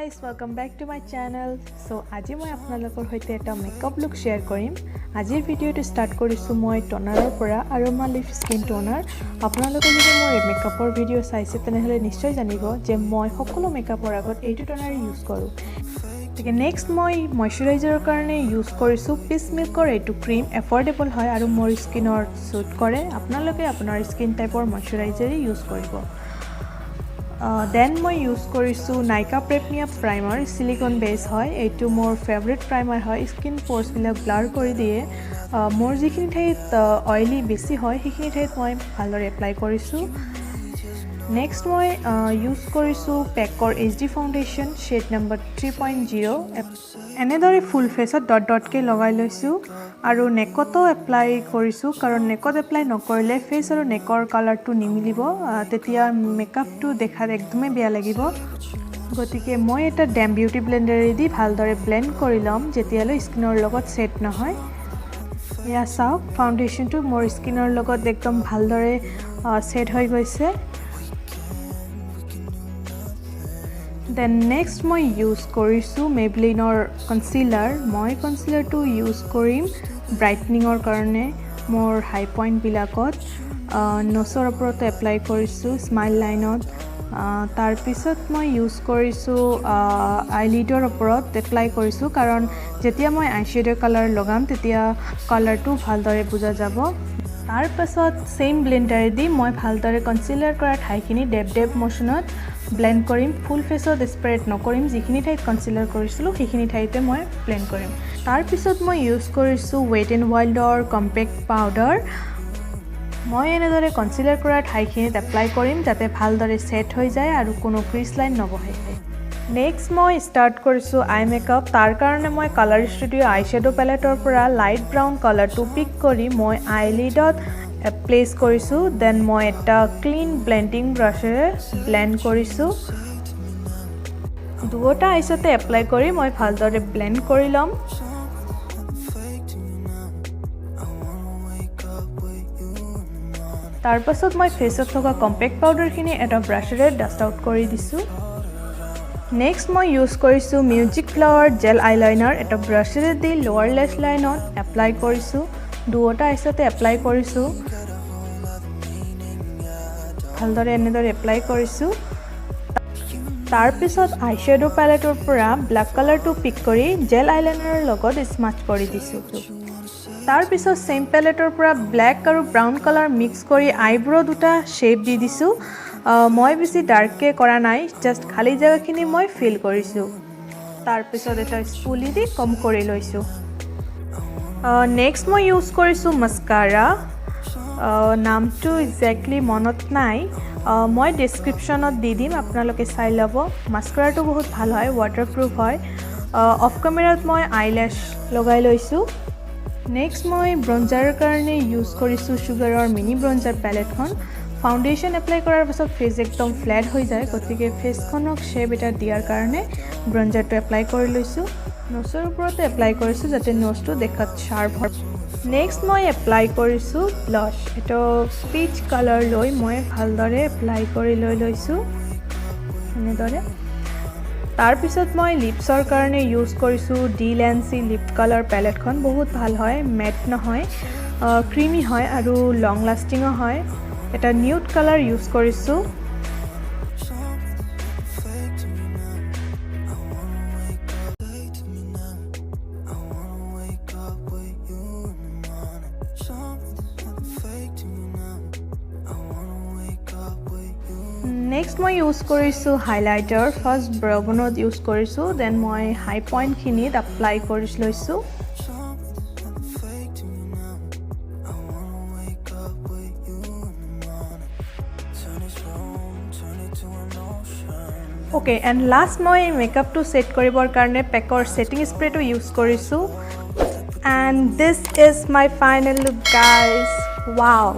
guys, welcome back to my channel. So আজি মই আপোনালোকৰ হৈতে এটা মেকআপ লুক শেয়াৰ কৰিম. আজিৰ ভিডিওটো ষ্টাৰ্ট কৰিছো মই টনাৰৰ পৰা আৰোমা লিফ স্কিন টনাৰ. আপোনালোকে যদি মোৰ মেকআপৰ ভিডিও চাইছে তেনেহলে নিশ্চয় জানিব যে মই সকলো মেকআপৰ আগত এইটো টনাৰ ইউজ কৰো. ঠিক নেক্সট মই ময়শ্চাৰাইজাৰৰ কাৰণে ইউজ কৰিছো পিচ মিল্কৰ এইটো ক্ৰীম এফৰ্ডেবল হয় আৰু মোৰ স্কিনৰ সুট কৰে. আপোনালোকে আপোনাৰ স্কিন টাইপৰ ময়শ্চাৰাইজাৰ ইউজ কৰিব. Then মই ইউজ কৰিছো নাইকা প্ৰেপনিয়া প্ৰাইমাৰ সিলিকন বেস হয়. এইটো মোৰ ফেভাৰিট প্ৰাইমাৰ হয়. স্কিন পোৰ্স বিলাক ব্লাৰ কৰি দিয়ে. মোৰ যিখিনি ঠাইত অইলি বেছি হয় সেইখিনি ঠাইত মই ভালদৰে এপ্লাই কৰিছো. নেক্সট মই ইউজ কৰিছো পেকৰ এইচডি ফাউণ্ডেশ্যন শেড নম্বৰ 3.0. এনেদৰে ফুল ফেসত ডট ডট কে লগাই লৈছো আৰু নেকতো এপ্লাই কৰিছো কাৰণ নেকত এপ্লাই নকৰিলে ফেস আৰু নেকৰ কালাৰটো নিমিলিব, তেতিয়া মেকআপটো দেখাত একদমই বেয়া লাগিব. গতিকে মই এটা ডেম বিউটি ব্লেন্ডাৰে দি ভালদৰে ব্লেন্ড কৰি লম যেতিয়ালৈ স্কিনৰ লগত সেট নহয়. ইয়া চাওক ফাউণ্ডেশ্যনটো মোৰ স্কিনৰ লগত একদম ভালদৰে সেট হৈ গৈছে. Then next মই ইউজ কৰিছো মেবলিনৰ কনসিলাৰ. মই কনসিলাৰটো ইউজ কৰিম ব্ৰাইটনিঙৰ কাৰণে মোৰ হাই পইণ্ট বিলাকত. নচৰ ওপৰত এপ্লাই কৰিছো স্মাইল লাইনত. তাৰ পিছত মই ইউজ কৰিছো আইলিডৰ ওপৰত এপ্লাই কৰিছো কাৰণ যেতিয়া মই আইশ্যাডো কালাৰ লগাম তেতিয়া কালাৰটো ভালদৰে বুজা যাব. তাৰ পাছত সেম ব্লেন্ডাৰে দি মই ভালদৰে কনসিলাৰ কৰা ঠাইখিনি ডেপ ডেপ মোশনত ব্লেন্ড কৰিম. ফুল ফেসত স্প্ৰেড নকৰিম, যিখিনি ঠাইত কনসিলাৰ কৰিছিলো সেইখিনি ঠাইতে মই ব্লেন্ড কৰিম. তাৰ পিছত মই ইউজ কৰিছো ৱেট এণ্ড ৱাইল্ডৰ কম্পেক্ট পাউডাৰ. মই এনেদৰে কনসিলাৰ কৰা ঠাইখিনিত এপ্লাই কৰিম যাতে ভালদৰে সেট হৈ যায় আৰু কোনো ক্ৰিজ লাইন নবহে. নেক্সট মই ষ্টাৰ্ট কৰিছো আই মেকআপ. তাৰ কাৰণে মই কালাৰ ষ্টুডিও আইশ্যাডো পেলেটৰ পৰা লাইট ব্ৰাউন কালাৰটো পিক কৰি মই আইলিডত প্লেস কৰিছো. দেন মই এটা ক্লিন ব্লেন্ডিং ব্ৰাশেৰে ব্লেন্ড কৰিছো. দুটা আইছতে এপ্লাই কৰি মই ভালদৰে ব্লেন্ড কৰি লম. তাৰ পাছত মই ফেসত থকা কম্পেক্ট পাউডাৰখিনি এটা ব্ৰাশেৰে ডাষ্ট আউট কৰি দিছো. নেক্সট মই ইউজ কৰিছো মিউজিক ফ্লাৱাৰ জেল আইলাইনাৰ. এটা ব্ৰাশেৰে দি লোৱাৰ লেছ লাইনত এপ্লাই কৰিছো. দুটা আইছতে এপ্লাই কৰিছো. ভালদৰে এনেদৰে এপ্লাই কৰিছো. তাৰ পিছত আইশ্যাডো প্যালেটৰ পৰা ব্ল্যাক কালাৰটো পিক কৰি জেল আইলাইনাৰৰ লগত স্মাচ কৰি দিছো. তাৰ পিছত সেম প্যালেটৰ পৰা ব্ল্যাক আৰু ব্ৰাউন কালাৰ মিক্স কৰি আইব্ৰো দুটা শেপ দি দিছো. মই বেছি ডাৰ্ককে কৰা নাই, জাস্ট খালি জায়গাখিনি মই ফিল কৰিছো. তাৰ পিছত এটা স্পুলি দি কম কৰি লৈছো. নেক্সট মই ইউজ কৰিছো মাস্কাৰা. নামটো এক্স্যাক্টলি মনত নাই, মই ডেসক্ৰিপশনত দি দিম, আপোনালোকে চাই ল'ব. মাস্কাৰাটো বহুত ভাল হয়, ৱাটাৰপ্ৰুফ হয়. অফ কেমেৰাত মই আইলেছ লগাই লৈছো. নেক্সট মই ব্ৰঞ্জাৰৰ কাৰণে ইউজ কৰিছো সুগাৰৰ মিনি ব্ৰঞ্জাৰ পেলেটখন. ফাউণ্ডেশ্যন এপ্লাই কৰাৰ পাছত ফেস একদম ফ্লেট হৈ যায়, গতিকে ফেসখনক শেপ এটা দিয়াৰ কাৰণে ব্ৰঞ্জাৰটো এপ্লাই কৰি লৈছো. নোচৰ ওপৰতে এপ্লাই কৰিছো যাতে নোজটো দেখাত শাৰ্প হয়. নেক্সট মই এপ্লাই কৰিছো ব্লাছ. এটা পিচ কালাৰ লৈ মই ভালদৰে এপ্লাই কৰি লৈছো এনেদৰে. তাৰ পিছত মই লিপছৰ কাৰণে ইউজ কৰিছো ডিলেন্সি লিপ কালাৰ পেলেটখন. বহুত ভাল হয়, মেট নহয়, ক্ৰিমি হয় আৰু লং লাষ্টিঙো হয়. এটা নিউড কালাৰ ইউজ কৰিছো. নেক্সট মই ইউজ কৰিছো হাইলাইটাৰ. ফাৰ্ষ্ট ব্ৰবনত ইউজ কৰিছো, দেন মই হাই পইণ্টখিনিত এপ্লাই কৰি লৈছো. ওকে, এণ্ড লাষ্ট মই মেকআপটো সেট কৰিবৰ কাৰণে পেকৰ সেটিং স্প্ৰেটো ইউজ কৰিছো. And this is my final look guys. Wow,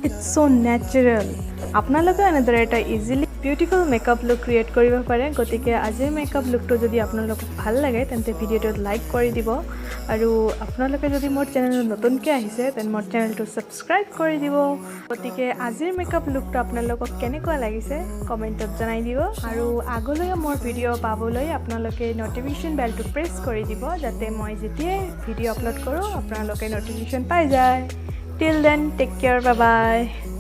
it's so natural. আপোনালোকে এনেদৰে এটা easily beautiful makeup look create কৰিব পাৰে গতিকে আজিৰ মেকআপ লুকটো যদি আপোনালোকক ভাল লাগে তেন্তে ভিডিঅ'টোত লাইক কৰি দিব আৰু আপোনালোকে যদি মোৰ চেনেলত নতুনকৈ আহিছে তেন্তে মোৰ চেনেলটো ছাবস্ক্ৰাইব কৰি দিব গতিকে আজিৰ মেকআপ লুকটো আপোনালোকক কেনেকুৱা লাগিছে কমেণ্টত জনাই দিব আৰু আগলৈ মোৰ ভিডিঅ' পাবলৈ আপোনালোকে নটিফিকেশ্যন বেলটো প্ৰেছ কৰি দিব যাতে মই যেতিয়াই ভিডিঅ' আপলোড কৰোঁ আপোনালোকে নটিফিকেশ্যন পাই যায় till then take care bye বাই